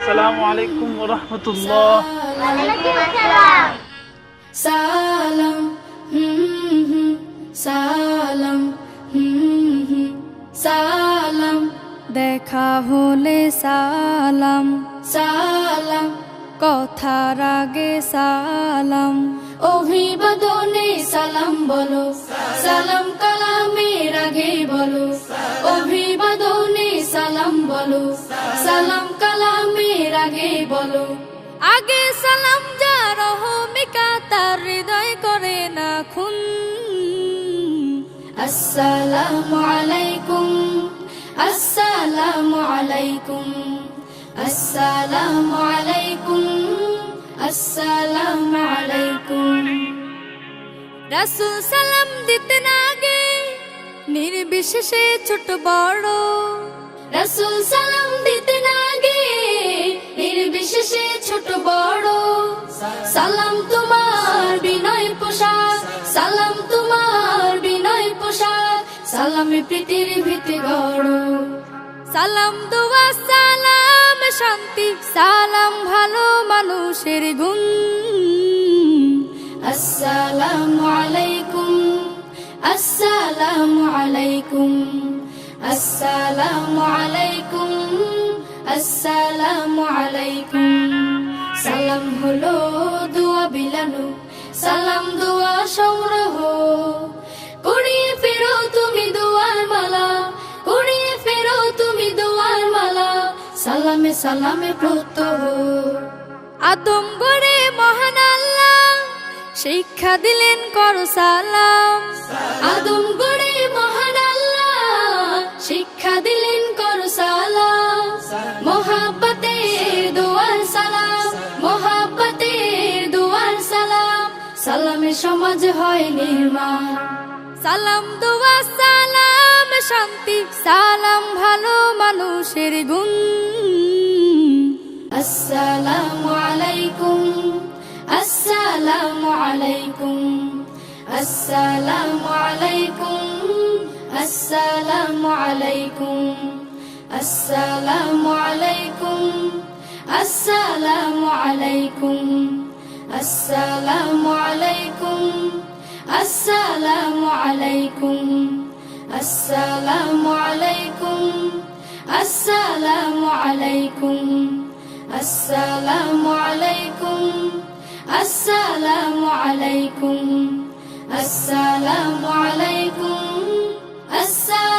আসসালামু আলাইকুম ওয়া রাহমাতুল্লাহ। ওয়ালাইকুম আসসালাম। সালাম সালাম সালাম, দেখা হলে সালাম সালাম, কথার আগে সালাম, অভিবাদনে সালাম বলো, সালাম কালামের আগে বলো, অভিবাদনে সালাম বলো, সালাম কালামের আগে বলো। আগে সালাম যার রহমিকা তার হৃদয় করে না খুন। আসসালামু আলাইকুম আসসালামু আলাইকুম আসসালামু আলাইকুম আসসালামু আলাইকুম। রাসূল সালাম দিতেন আগে নির্বিশেষে ছোট বড়, রাসূল সালাম দিতেন আগে নির্বিশেষে ছোট বড়। সালাম তোমার বিনয় পোশাক, সালাম তোমার বিনয় পোশাক, সালামে প্রীতির ভিতে গড়। সালাম দোয়া সালাম শান্তি, সালাম ভালো মানুষের গুণ। আসসালামু আলাইকুম আসসালামু আলাইকুম আসসালামু আলাইকুম আসসালামু আলাইকুম। সালাম হলো দোয়া বিলানো, সালাম দোয়া সংগ্রহ, কুড়িয়ে ফেরো তুমি দোয়ার মালা, কুড়িয়ে ফেরো তুমি দোয়ার মালা, সালামে সালামে প্রত্যহ। আদম গড়ে মহান আল্লাহ শিক্ষা দিলেন করো সালাম, আদম গড়ে মহান আল্লাহ শিক্ষা দিলেন করো সালাম। মোহাব্বতের দোয়ার সালাম, মোহাব্বতের দোয়ার সালাম, সালামে সমাজ হয় নির্মাণ। সালাম দোয়া সালাম শান্তি, সালাম ভালো মানুষের গুণ। আসসালামু আলাইকুম আসসালামু আলাইকুম আসসালামু আলাইকুম আসসালামু আলাইকুম আসসালামু আলাইকুম আসসালামু আলাইকুম আসসালামু আলাইকুম আসসালামু আলাইকুম আসসালামু আলাইকুম আসসালামু আলাইকুম আসসালামু আলাইকুম আসসালামু আলাইকুম আসসালামু আলাইকুম আসসালামু